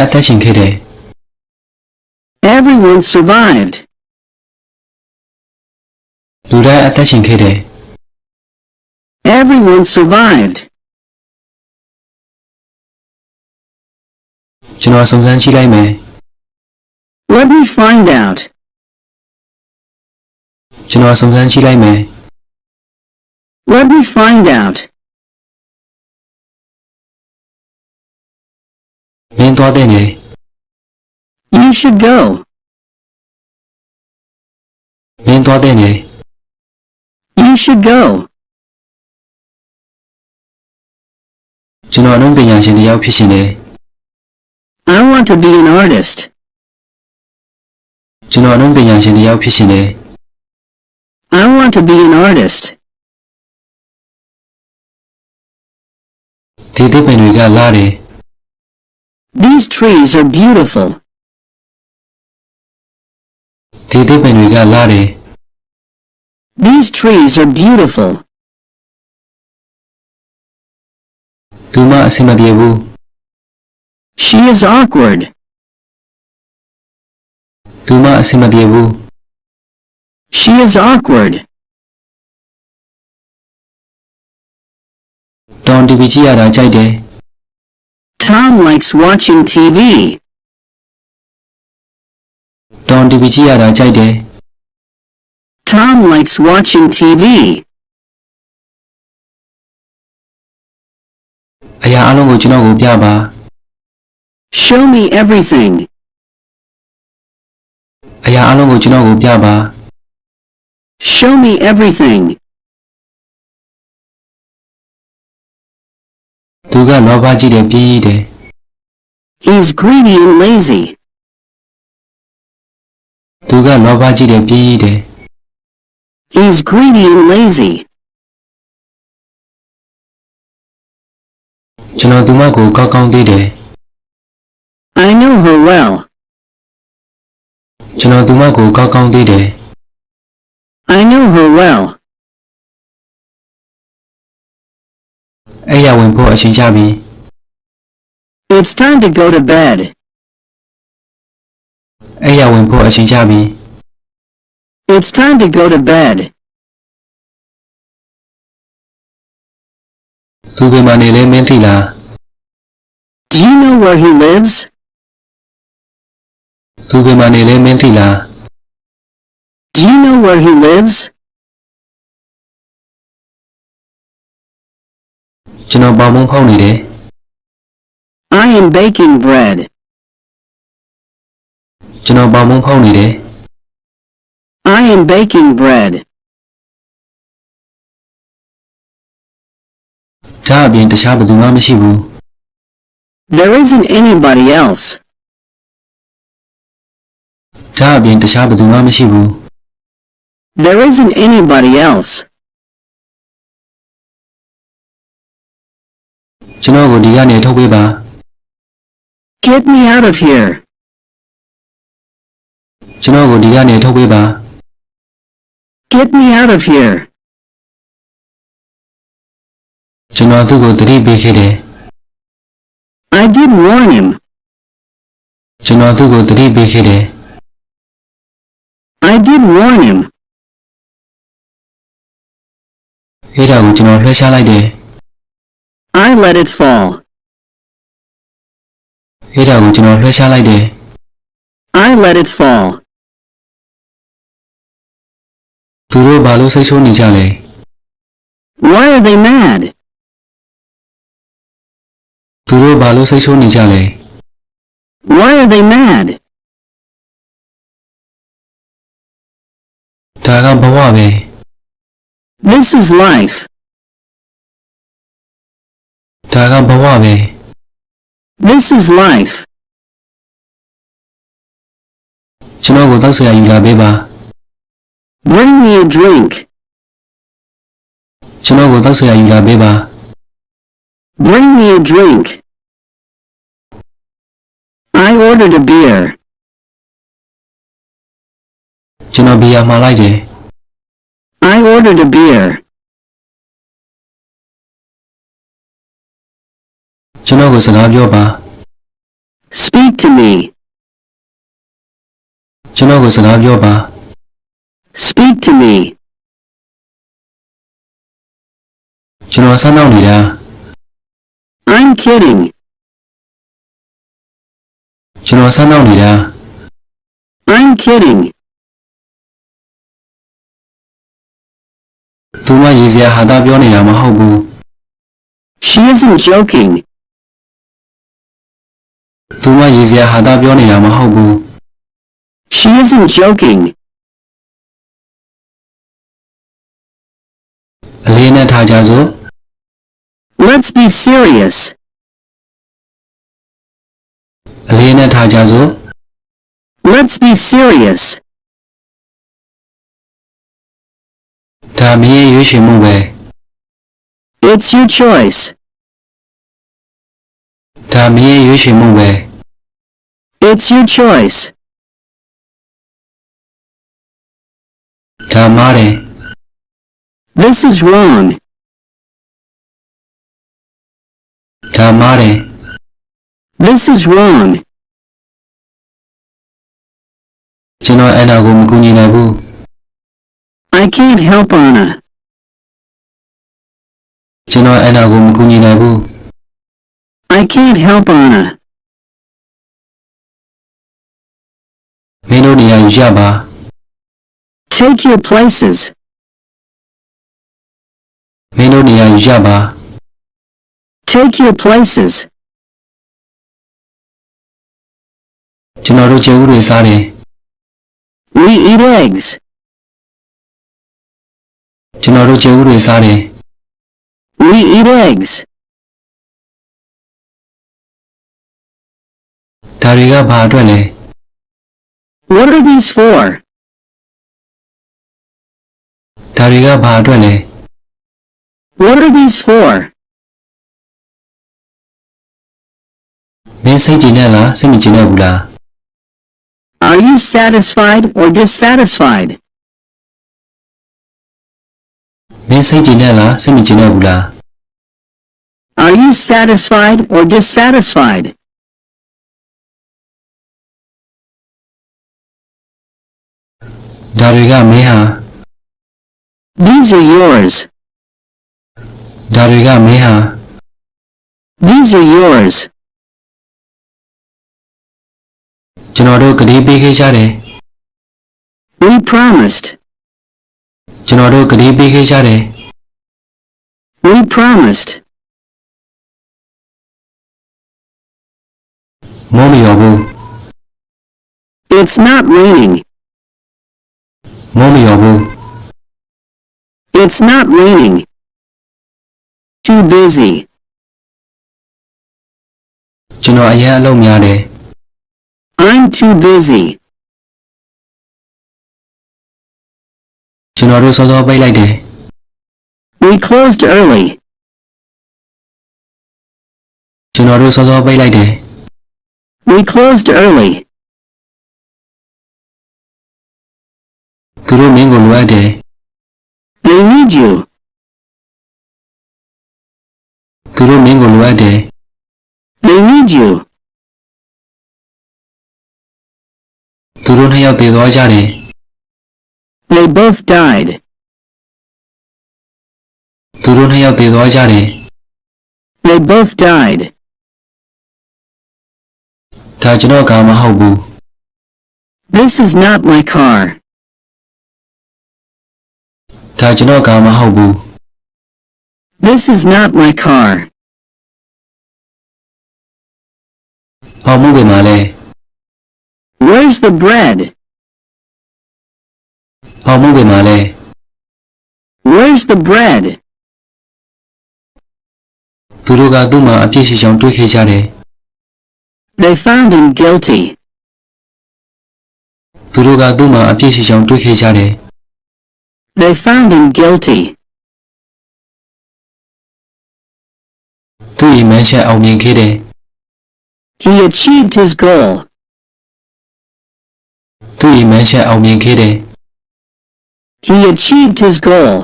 အသက်ရှင်ခဲ့တယ် Everyone survived. လူတိုင်းအသက်ရှင်ခဲ့တယ် Everyone survived. ကျွန်တော်စုံစမ်းကြည့်လိုက်မယ် Let me find out. ကျွန်တော်စုံစမ်းကြည့်လိုက်မယ် Let me find out. မင်းသွားတဲ့နေ You should go. မင်းသွားတဲ့နေ You should go. ကျွန်တော်အနုပညာရှင်တစ်ယောက်ဖြစ်ရှင်တယ် I want to be an artist. ကျွန်တော်အနုပညာရှင်တစ်ယောက်ဖြစ်ရှင်တယ် I want to be an artist. ဒီသစ်ပင်တွေကလာတယ် These trees are beautiful. ဒီသစ်ပင်တွေကလာတယ် These trees are beautiful. သူမအဆင်မပြေဘူး She is awkward. သူမအဆင်မပြေဘူး She is awkward. တောင်တီဗီကြည့်ရတာကြိုက်တယ် Tom likes watching TV. တောင်တီဗီကြည့်ရတာကြိုက်တယ် Tom likes watching TV. အရာအလုံးကိုကျွန်တော်ကိုပြပါ Show me everything. အရာအလုံးကိုကျွန်တော်ကိုပြပါ Show me everything. သူကလောဘကြီးတယ်ပြင်းရည်တယ် He's greedy and lazy. သူကလောဘကြီးတယ်ပြင်းရည်တယ် He's greedy and lazy. ကျွန်တော်သူမကိုကောက်ကောင်းသိတယ် I know her well. ကျွန်တော်သူမကိုကောက်ကောင်းသိတယ် I know her well. အဲ့ရဝင်ဖို့အချိန်ကြပြီ It's time to go to bed. အဲ့ရဝင်ဖို့အချိန်ကြပြီ It's time to go to bed. သူဘယ်မှာနေလဲမင်းသိလား Do you know where he lives? သူဘယ်မှာနေလဲမင်းသိလား Do you know where he lives? ကျွန်တော်ပေါင်မုံဖောက်နေတယ် I am baking bread. ကျွန်တော်ပေါင်မုံဖောက်နေတယ် I am baking bread. ဒါအပြင်တခြားဘယ်သူမှမရှိဘူး There isn't anybody else. ဒါအပြင်တခြားဘယ်သူမှမရှိဘူး There isn't anybody else. ကျွန်တော်ကိုဒီကနေထုတ်ပေးပါ Get me out of here. ကျွန်တော်ကိုဒီကနေထုတ်ပေးပါ Get me out of here. ကျွန်တော်သူ့ကိုသတိပေးခဲ့တယ် I did warn him. ကျွန်တော်သူ့ကိုသတိပေးခဲ့တယ် I did warn him. အဲ့ဒါကိုကျွန်တော်လွှဲချလိုက်တယ် I let it fall. အဲ့ဒါကိုကျွန်တော်လွှဲချလိုက်တယ် I let it fall. သူတို့ဘာလို့စိတ်ဆိုးနေကြလဲ Why are they mad? သူတို့ဘာလို့စိတ်ဆိုးနေကြလဲ Why are they mad? ဒါကဘဝပဲ This is life. ဒါကဘဝပဲ This is life. ကျွန်တော်ကိုတောက်ဆရာယူလာပေးပါ Bring me a drink. ကျွန်တော်ကိုတောက်ဆရာယူလာပေးပါ Bring me a drink. I ordered a beer. ကျွန်တော်ဘီယာမှာလိုက်တယ် I ordered a beer. ကျွန်တော်ကိုစကားပြောပါ Speak to me. ကျွန်တော်ကိုစကားပြောပါ Speak to me. ကျွန်တော်ဆန်းနှောက်နေတာ I'm kidding. ကျွန်တော်ဆန်းနှောက်နေတာ I'm kidding. သူမရည်စရာဟာတာပြောနေတာမဟုတ်ဘူး She isn't joking. သူမရည်စရာဟာတာပြောနေတာမဟုတ်ဘူး She isn't joking. အလေးနဲ့ထားကြစို့ Let's be serious. အလေးနဲ့ထားကြစို့ Let's be serious. ဒါမင်းရဲ့ရွေးချယ်မှုပဲ It's your choice. ဒါမင်းရဲ့ရွေးချယ်မှုပဲ It's your choice. ဒါမှားတယ် This is wrong. ဒါမှားတယ် This is wrong. ကျွန်တော်အဲ့ဒါကိုမကူညီနိုင်ဘူး I can't help Anna. ကျွန်တော်အဲ့ဒါကိုမကူညီနိုင်ဘူး I can't help Anna. မင်းတို့နေရာယူကြပါ Take your places. မင်းတို့နေရာယူကြပါ Take your places. ကျွန်တော်တို့ကျေဦးတွေစားတယ် We eat eggs. ကျွန်တော်တို့ကျေဦးတွေစားတယ် We eat eggs. ဒါတွေကဘာအတွက်လဲ What are these for? ဒါတွေကဘာအတွက်လဲ What are these for? မင်းစိတ်ကြည်နဲ့လားစိတ်မကြည်နဲ့ဘူးလား Are you satisfied or dissatisfied? မင်းစိတ်ကြည်နဲ့လားစိတ်မကြည်နဲ့ဘူးလား Are you satisfied or dissatisfied? ဒါတွေကမင်းဟာ These are yours. ဒါတွေကမင်းဟာ These are yours. ကျွန်တော်တို့ကတိပေးခဲ့ကြတယ် We promised. ကျွန်တော်တို့ကတိပေးခဲ့ကြတယ် We promised. မိုးမရောဘူး It's not raining. မိုးမရောဘူး It's not raining. Too busy. ကျွန်တော်အရင်အလုပ်များတယ် I'm too busy. ကျွန်တော်တို့စောစောပိတ်လိုက်တယ် We closed early. ကျွန်တော်တို့စောစောပိတ်လိုက်တယ် We closed early. သူတို့မင်းကိုလိုအပ်တယ် They need you. သူတို့မင်းကိုလိုအပ်တယ် They need you. သူတို့နှစ်ယောက်တည်သွားကြတယ် They both died. သူတို့နှစ်ယောက်တည်သွားကြတယ် They both died. ဒါကျွန်တော်ကားမဟုတ်ဘူး This is not my car. ဒါကျွန်တော်ကားမဟုတ်ဘူး This is not my car. ဟောမှုပဲမှာလဲ Where's the bread? ဟောမှုပဲမှာလဲ Where's the bread? သူတို့ကသူ့မှာအပြစ်ရှိချောင်းတွေးခဲ့ကြတယ် They found him guilty. သူတို့ကသူ့မှာအပြစ်ရှိချောင်းတွေးခဲ့ကြတယ် They found him guilty. သူ့ရဲ့မှန်းချက်အောင်မြင်ခဲ့တယ် He achieved his goal. သူ့ရဲ့မှန်းချက်အောင်မြင်ခဲ့တယ် He achieved his goal.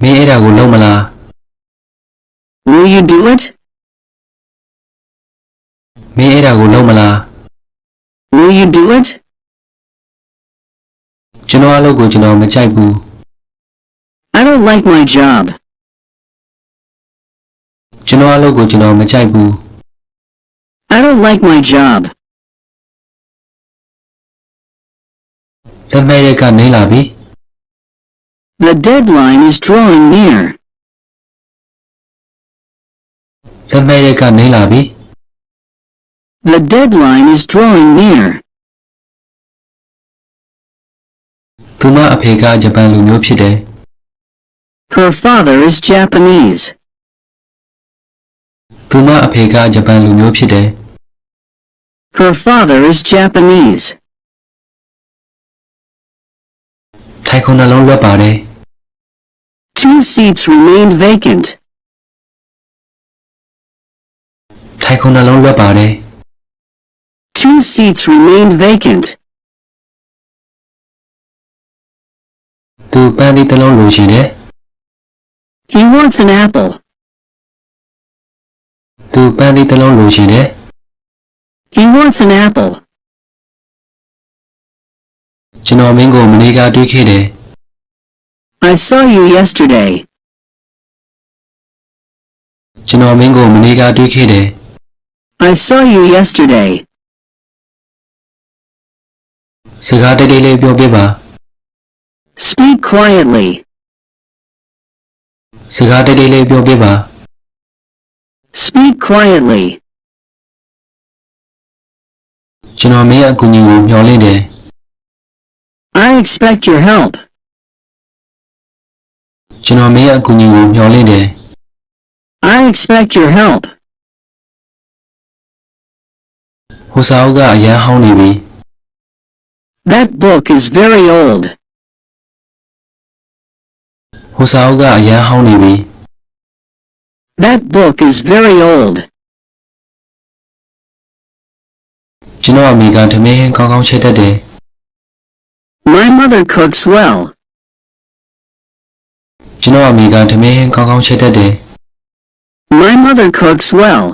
မင်းအဲ့ဒါကိုလုံးမလား Will you do it? မင်းအဲ့ဒါကိုလုပ်မလား Will you do it? ကျွန်တော်အလုပ်ကိုကျွန်တော်မကြိုက်ဘူး I don't like my job. ကျွန်တော်အလုပ်ကိုကျွန်တော်မကြိုက်ဘူး I don't like my job. လက်မဲ့ရက်ကနေလာပြီ The deadline is drawing near. လက်မဲ့ရက်ကနေလာပြီ The deadline is drawing near. သူမအဖေကဂျပန်လူမျိုးဖြစ်တယ် Her father is Japanese. သူမအဖေကဂျပန်လူမျိုးဖြစ်တယ် Her father is Japanese. ထိုင်ခုံနှလုံးလွတ်ပါတယ် Two seats remained vacant. ထိုင်ခုံနှလုံးလွတ်ပါတယ် Two seats remained vacant. သူပန်းသီးတစ်လုံးလိုချင်တယ် He wants an apple. သူပန်းသီးတစ်လုံးလိုချင်တယ် He wants an apple. ကျွန်တော်မင်းကိုမနေ့ကတွေ့ခဲ့တယ် I saw you yesterday. ကျွန်တော်မင်းကိုမနေ့ကတွေ့ခဲ့တယ် I saw you yesterday. စကားတိတ်တိတ်လေးပြောပြပါ Speak quietly. စကားတိတ်တိတ်လေးပြောပြပါ Speak quietly. ကျွန်တော်မင်းအကူအညီကိုမျှော်လင့်တယ် I expect your help. ကျွန်တော်မင်းအကူအညီကိုမျှော်လင့်တယ် I expect your help. ဟိုစာအုပ်ကအရန်ဟောင်းနေပြီ That book is very old. ဟိုစာအုပ်ကအရန်ဟောင်းနေပြီ That book is very old. ကျွန်တော်အမေကထမင်းကောင်းကောင်းချက်တတ်တယ် My mother cooks well. ကျွန်တော်အမေကထမင်းကောင်းကောင်းချက်တတ်တယ် My mother cooks well.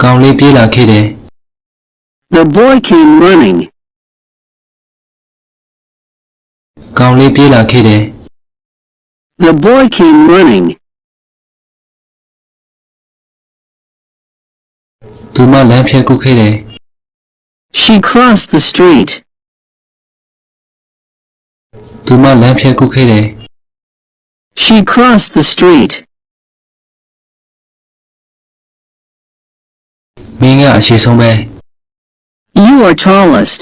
ကောင်လေးပြေးလာခဲ့တယ် The boy came running. ကောင်လေးပြေးလာခဲ့တယ် The boy came running. သူမလမ်းဖြတ်ကူးခဲ့တယ် She crossed the street. သူမလမ်းဖြတ်ကူးခဲ့တယ် She crossed the street. မင်းကအရှိဆုံးပဲ You are tallest.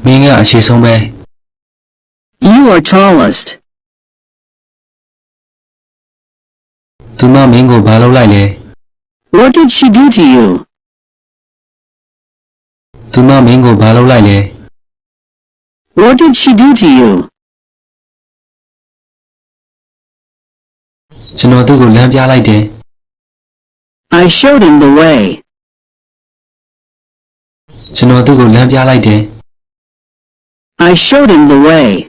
မင်းကအရှိဆုံးပဲ You are tallest. သူမမင်းကိုဘာလုပ်လိုက်လဲ What did she do to you? သူမမင်းကိုဘာလုပ်လိုက်လဲ What did she do to you? ကျွန်တော်သူ့ကိုလမ်းပြလိုက်တယ် I showed him the way. ကျွန်တော်သူ့ကိုလမ်းပြလိုက်တယ် I showed him the way.